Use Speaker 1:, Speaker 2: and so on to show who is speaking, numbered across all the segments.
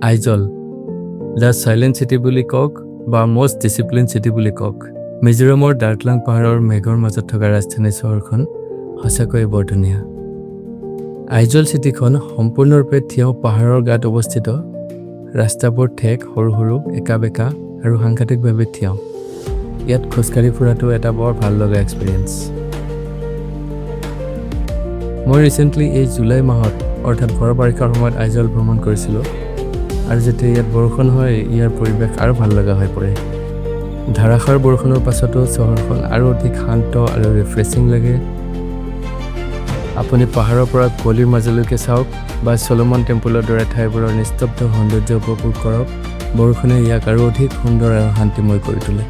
Speaker 1: Aizawl the silent city বুলি কওক বা মষ্ট ডিচিপ্লিন চিটি বুলি কওক, মিজোৰামৰ ডাৰ্কলাং পাহাৰৰ মেঘৰ মাজত থকা ৰাজধানী চহৰখন সঁচাকৈয়ে বৰ ধুনীয়া। আইজল চিটিখন সম্পূৰ্ণৰূপে থিয় পাহাৰৰ গাত অৱস্থিত। ৰাস্তাবোৰ ঠেক, সৰু সৰু, একা বেকা আৰু সাংঘাতিকভাৱে থিয়। ইয়াত খোজকাঢ়ি ফুৰাটো এটা বৰ ভাল লগা এক্সপিৰিয়েঞ্চ। মই ৰিচেণ্টলি এই জুলাই মাহত অৰ্থাৎ ভৰ বাৰিষাৰ সময়ত আইজল ভ্ৰমণ কৰিছিলোঁ আৰু যেতিয়া ইয়াত বৰষুণ হয় ইয়াৰ পৰিৱেশ আৰু ভাল লগা হৈ পৰে। ধাৰাসাৰ বৰষুণৰ পাছতো চহৰখন আৰু অধিক শান্ত আৰু ৰিফ্ৰেছিং লাগে। আপুনি পাহাৰৰ পৰা গলিৰ মাজলৈকে চাওক বা চলমন টেম্পলৰ দৰে ঠাইবোৰৰ নিস্তব্ধ সৌন্দৰ্য উপভোগ কৰক, বৰষুণে ইয়াক আৰু অধিক সুন্দৰ আৰু শান্তিময় কৰি তোলে।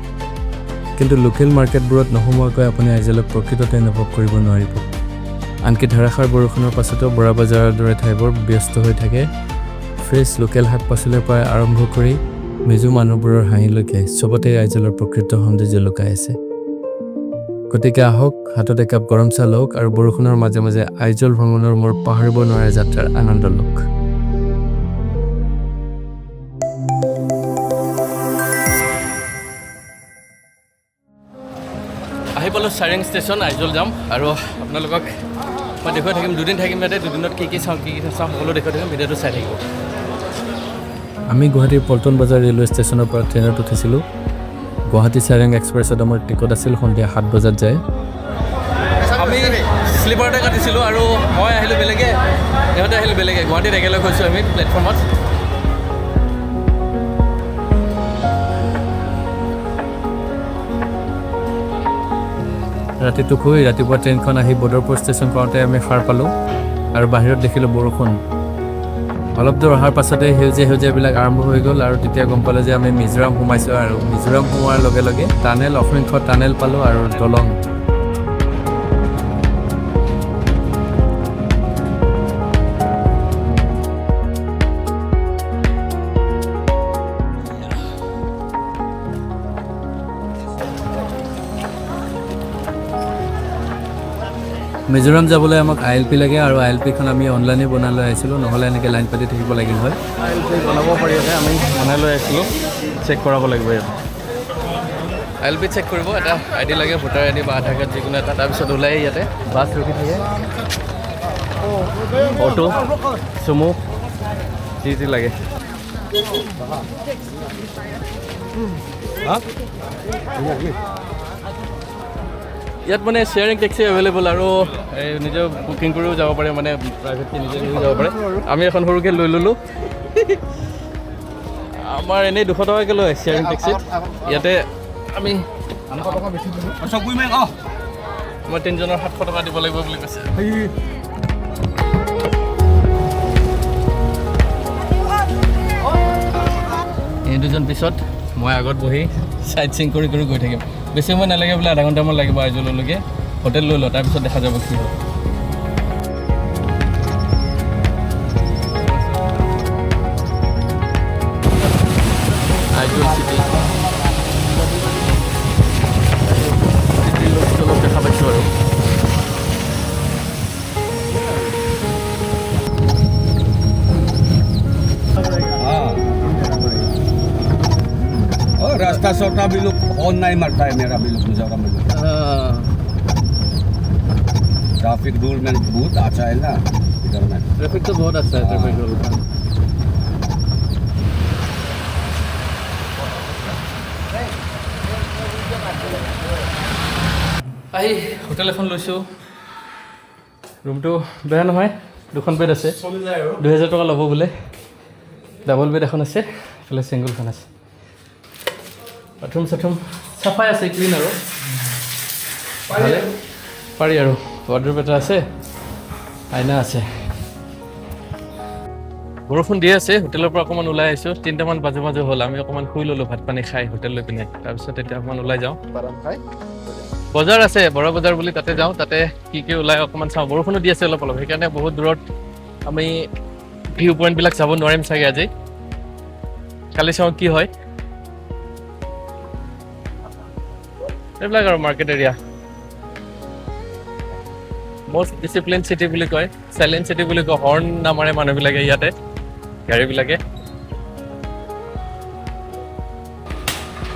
Speaker 1: কিন্তু লোকেল মাৰ্কেটবোৰত নোসোমোৱাকৈ আপুনি আইজলক প্ৰকৃততে অনুভৱ কৰিব নোৱাৰিব। আনকি ধাৰাসাৰ বৰষুণৰ পাছতো বৰা বাজাৰৰ দৰে ঠাইবোৰ ব্যস্ত হৈ থাকে। ফ্ৰেছ লোকেল শাক পাচলিৰ পৰা আৰম্ভ কৰি মিজো মানুহবোৰৰ হাঁহিলৈকে চবতে আইজলৰ প্ৰকৃত সৌন্দৰ্য লুকাই আছে। গতিকে আহক, হাতত একাপ গৰম চাহ লওক আৰু বৰষুণৰ মাজে মাজে আইজল ভ্ৰমণৰ মোৰ পাহৰিব নোৱাৰা যাত্ৰাৰ আনন্দ লওক। আহি পালোঁ চাইৰেং ষ্টেচন, আইজল যাম আৰু আপোনালোকক মই দেখুৱাই থাকিম। দুদিন থাকিম ইয়াতে, দুদিনত কি কি চাওঁ সকলো দেখুৱাই থাকিম, ভিডিঅ'টো চাই থাকিব। আমি গুৱাহাটীৰ পল্টন বজাৰ ৰেলৱে ষ্টেচনৰ পৰা ট্ৰেইনত উঠিছিলোঁ। গুৱাহাটী-চাইৰাং এক্সপ্ৰেছত আমাৰ টিকট আছিল সন্ধিয়া 7 বজাত যায়। আমি শ্লিপাৰতে কাটিছিলোঁ আৰু মই আহিলোঁ বেলেগে, সিহঁতে আহিলোঁ বেলেগে। গুৱাহাটীত একেলগে গৈছোঁ আমি প্লেটফৰ্মত। ৰাতিটো শুই ৰাতিপুৱা ট্ৰেইনখন আহি বদৰপুৰ ষ্টেচন পাওঁতে আমি সাৰ পালোঁ আৰু বাহিৰত দেখিলোঁ বৰষুণ। অলপ দূৰ অহাৰ পাছতে সেউজীয়াবিলাক আৰম্ভ হৈ গ'ল আৰু তেতিয়া গম পালোঁ যে আমি মিজোৰাম সোমাইছোঁ। আৰু মিজোৰাম সোমোৱাৰ লগে লগে টানেল, অসংখ্য টানেল পালোঁ আৰু দলং। মিজোৰাম যাবলৈ আমাক ILP লাগে আৰু ILPখন আমি অনলাইনে বনাই লৈ আহিছিলোঁ, নহ'লে এনেকৈ লাইন পাতি থাকিব লাগিল হয়। ILP বনাব পাৰি আছে, আমি বনাই লৈ আহিছিলোঁ, চেক কৰাব লাগিব ইয়াত। ILP চেক কৰিব, এটা ID লাগে, ভোটাৰ ID বা আধাৰ কাৰ্ড যিকোনো এটা। তাৰপিছত ওলাই ইয়াতে বাছ ৰখি থাকে, অটো, চুমু, যি লাগে। ইয়াত মানে শ্বেয়াৰিং টেক্সি এভেইলেবল আৰু নিজে বুকিং কৰিও যাব পাৰে, মানে প্ৰাইভেটকৈ নিজে লৈ যাব পাৰে। আমি এখন সৰুকৈ লৈ ল'লোঁ। আমাৰ এনেই 200 টকাকৈ লয় শ্বেয়াৰিং টেক্সিত। ইয়াতে আমি মই 3জনৰ 700 টকা দিব লাগিব বুলি কৈছে। এই 2জন পিছত, মই আগত বহি চাইট চিং কৰি গৈ থাকিম। বেছি সময় নালাগে বোলে, আধা ঘণ্টামান লাগিব আইজললৈকে। হোটেল লৈ লওঁ, তাৰপিছত দেখা যাব কি হয়। আইজল চিটি অলপ দেখা পাইছোঁ আৰু
Speaker 2: रास्ता छोटा भी लोग फोन नहीं मरता है मेरा भी लोग मिजोरम में। ट्रैफिक रूल में बहुत अच्छा है ना इधर में।
Speaker 1: ट्रैफिक तो बहुत अच्छा है, ट्रैफिक रूल। আহি হোটেল এখন লৈছোঁ। ৰুমটো বেয়া নহয়, 2খন বেড আছে, 2000 টকা ল'ব বোলে। ডাবল বেড এখন আছে, এইফালে ছিংগলখন আছে। বাথৰুম চাথৰুম চাফাই আছে, ক্লিন আৰু পাৰি আৰু। ৱাৰ্ডৰোব এটা আছে, আইনা আছে। বৰষুণ দি আছে, হোটেলৰ পৰা অকণমান ওলাই আহিছোঁ। 3টামান বাজে হ'ল। আমি অকণমান শুই ল'লোঁ ভাত পানী খাই হোটেল লৈ পিনে। তাৰপিছত এতিয়া অকণমান ওলাই যাওঁ। বজাৰ আছে, বৰা বজাৰ বুলি, তাতে যাওঁ। তাতে কি ওলাই অকণমান চাওঁ। বৰষুণো দি আছে অলপ অলপ, সেইকাৰণে বহুত দূৰত আমি ভিউ পইণ্টবিলাক চাব নোৱাৰিম চাগে আজি। কালি চাওঁ কি হয়। এইবিলাক আৰু market area. Most discipline city বুলি কয়, চাইলেণ্ট চিটি বুলি কয়। হৰ্ণ নামাৰে মানুহবিলাকে ইয়াতে, গাড়ীবিলাকে।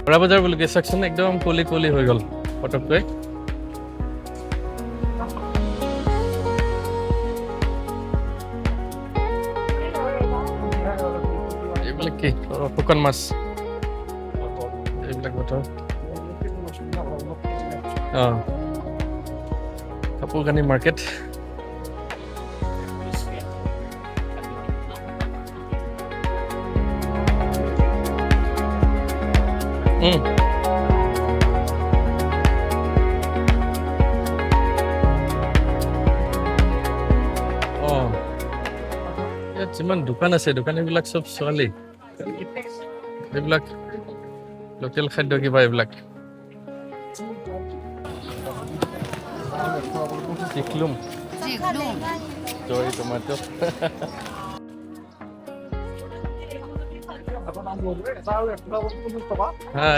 Speaker 1: Bara Bazar বুলি কৈ চাওকচোন একদম কলি হৈ গ'ল পটককৈ এইবিলাক কি শুকান মাছ এইবিলাক বতৰ কাপোৰ কানি মাৰ্কেট ইয়াত যিমান দোকান আছে দোকানীবিলাক চব ছোৱালী এইবিলাক লোকেল খাদ্য কিবা এইবিলাক চিকলুম জয় টমেটো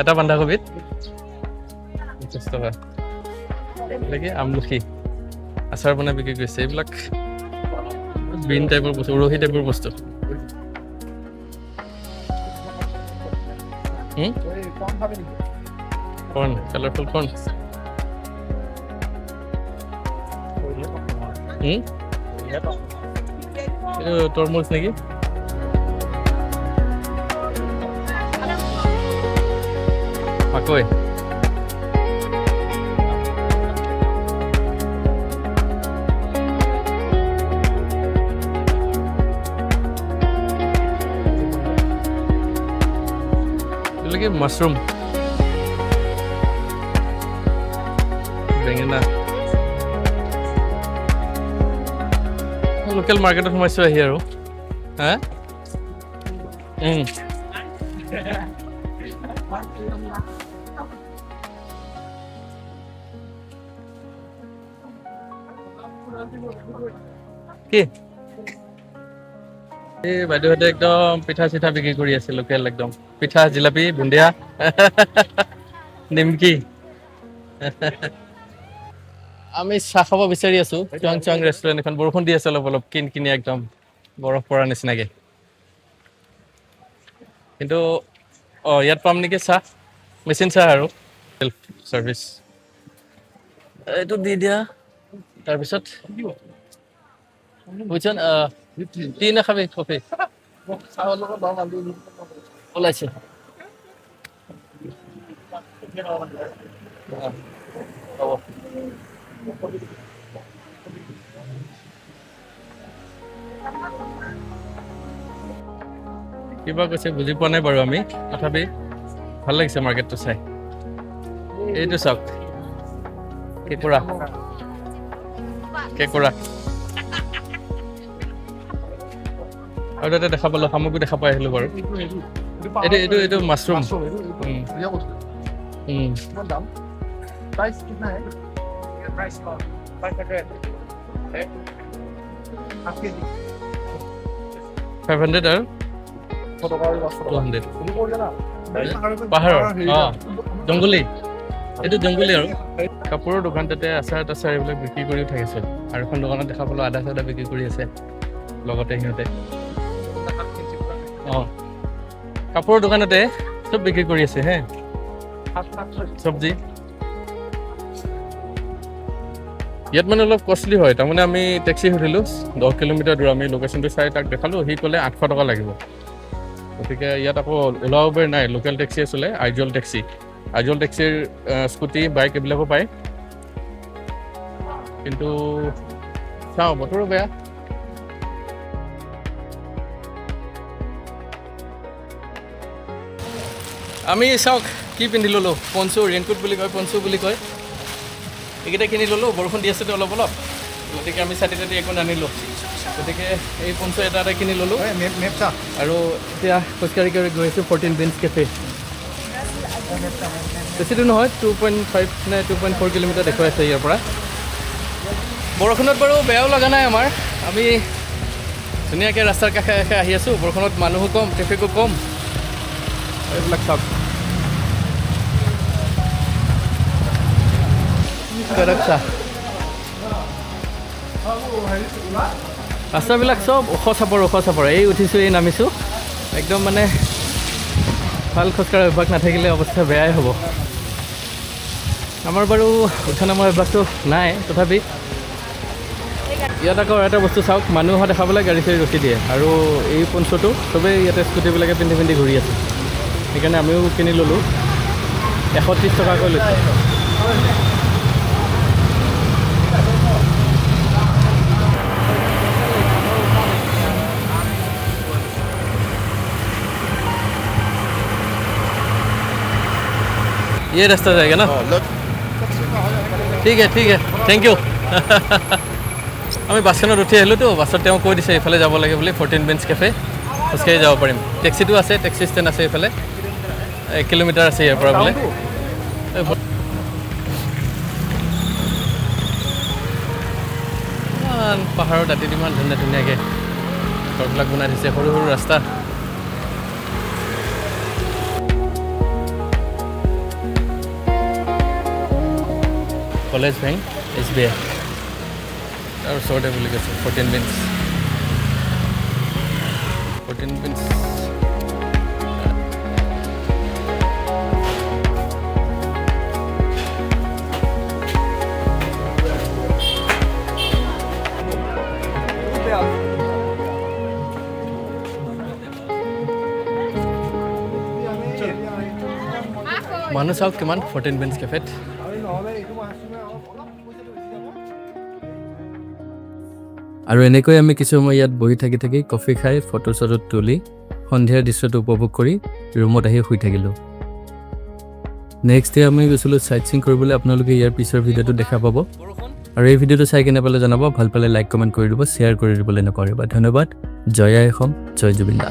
Speaker 1: এটা বন্ধাকবিত 50 টকা লাগে আমলখি আচাৰ বনাই বিক্ৰী কৰিছে এইবিলাক গ্ৰীণ টাইপৰ বস্তু উৰহি টাইপৰ বস্তু কৰ্ণ কালাৰফুল কৰ্ণ এইটো তৰমুজ নেকি মাকৈ এইবিলাকে মাছৰুম বেঙেনা লোকেল মাৰ্কেটত সোমাইছোঁ আহি আৰু হা কি এই বাইদেউহঁতে একদম পিঠা চিঠা বিক্ৰী কৰি আছে লোকেল একদম পিঠা জিলাপি বুন্দিয়া নিমকি আমি চাহ খাব বিচাৰি আছো চং ৰেষ্টুৰেণ্ট এখন বৰষুণ দি আছে অলপ কিনি একদম বৰফ পৰা নিচিনাকে কিন্তু ইয়াত পাম নেকি চাহ মেচিন চাহ আৰু সেল্ফ চাৰ্ভিচ এইটো দি দিয়া তাৰপিছত বুজিছন টি নাখাবি কফি ওলাইছে কিবা কৈছে বুজি পোৱা নাই বাৰু আমি তথাপি ভাল লাগিছে মাৰ্কেটটো চাই এইটো চাওক কেকুৰা আৰু তাতে দেখা পালো সামগ্ৰী দেখা পাই আহিলো বাৰু এইটো মাছৰুম $500 আৰু 200 পাহাৰৰ জংগলী এইটো জংগলী আৰু কাপোৰৰ দোকান তাতে আচাৰ তাচাৰ এইবিলাক বিক্ৰী কৰিও থাকিছিল আৰু এখন দোকানত দেখা পালো আদা চাদা বিক্ৰী কৰি আছে লগতে সিহঁতে কাপোৰৰ দোকানতে চব বিক্ৰী কৰি আছে হে চব্জি ইয়াত মানে অলপ কষ্টলি হয় তাৰমানে আমি টেক্সি সুধিলোঁ 10 কিলোমিটাৰ দূৰ আমি লোকেশ্যনটো চাই তাক দেখালোঁ সি ক'লে 800 টকা লাগিব গতিকে ইয়াত আকৌ ওলা উবেৰ নাই লোকেল টেক্সিয়ে চলে আইজল টেক্সিৰ স্কুটি বাইক এইবিলাকো পায় কিন্তু চাওঁ বতৰো বেয়া আমি চাওক কি পিন্ধি ল'লোঁ পঞ্চু ৰেইনকোট বুলি কয় পঞ্চু বুলি কয় এইকেইটা কিনি ল'লোঁ বৰষুণ দি আছেতো অলপ গতিকে আমি ছাতি তাতি একো নানিলোঁ গতিকে এই পঞ্চু এটা কিনি ল'লোঁ আৰু এতিয়া খোজকাঢ়ি গৈ আছোঁ 14 বিনছ কেফে বেছি দূৰ নহয় 2.5 নে 2.4 কিলোমিটাৰ দেখুৱাই আছে ইয়াৰ পৰা বৰষুণত বাৰু বেয়াও লগা নাই আমাৰ আমি ধুনীয়াকৈ ৰাস্তাৰ কাষে কাষে আহি আছোঁ বৰষুণত মানুহো কম ট্ৰেফিকো কম এইবিলাক চাওক ৰাস্তাবিলাক চব ওখ চাপৰ এই উঠিছোঁ এই নামিছোঁ একদম মানে ভাল খোজকাঢ়া অভ্যাস নাথাকিলে অৱস্থা বেয়াই হ'ব আমাৰ বাৰু উঠা নামৰ অভ্যাসটো নাই তথাপি ইয়াত আকৌ এটা বস্তু চাওক মানুহ দেখাবলৈ গাড়ী চাড়ী ৰখি দিয়ে আৰু এই পঞ্চটো চবেই ইয়াতে স্কুটিবিলাকে পিন্ধি ঘূৰি আছে সেইকাৰণে আমিও কিনি ল'লোঁ 130 টকাকৈ লৈছে ये रास्ता जाएगा ना ठीक है थैंक यू আমি বাছখনত উঠি আহিলোঁ তো বাছত তেওঁ কৈ দিছে এইফালে যাব লাগে বুলি 14 বেঞ্চ কেফে খোজকাঢ়ি যাব পাৰিম টেক্সিটো আছে টেক্সি ষ্টেণ্ড আছে এইফালে 1 কিলোমিটাৰ আছে ইয়াৰ পৰা বোলে পাহাৰৰ দাঁতিত ইমান ধুনীয়াকৈ ঘৰবিলাক বনাই দিছে সৰু ৰাস্তা কলেজ বেংক SBI তাৰ ওচৰতে বুলি কৈছে 14 বেঞ্চ মানুহ চাওক কিমান 14 বেঞ্চ কেফেত আৰু এনেকৈ আমি কিছু সময় ইয়াত বহি থাকি কফি খাই ফটো চটো তুলি সন্ধিয়াৰ দৃশ্যটো উপভোগ কৰি ৰুমত আহি শুই থাকিলোঁ নেক্সট ডে আমি গৈছিলোঁ চাইট চিং কৰিবলৈ আপোনালোকে ইয়াৰ পিছৰ ভিডিঅ'টো দেখা পাব আৰু এই ভিডিঅ'টো চাই কেনে পালে জনাব ভাল পালে লাইক কমেণ্ট কৰি দিব শ্বেয়াৰ কৰি দিবলৈ নকৰিবা ধন্যবাদ জয় আই অসম জয় জুবিন দা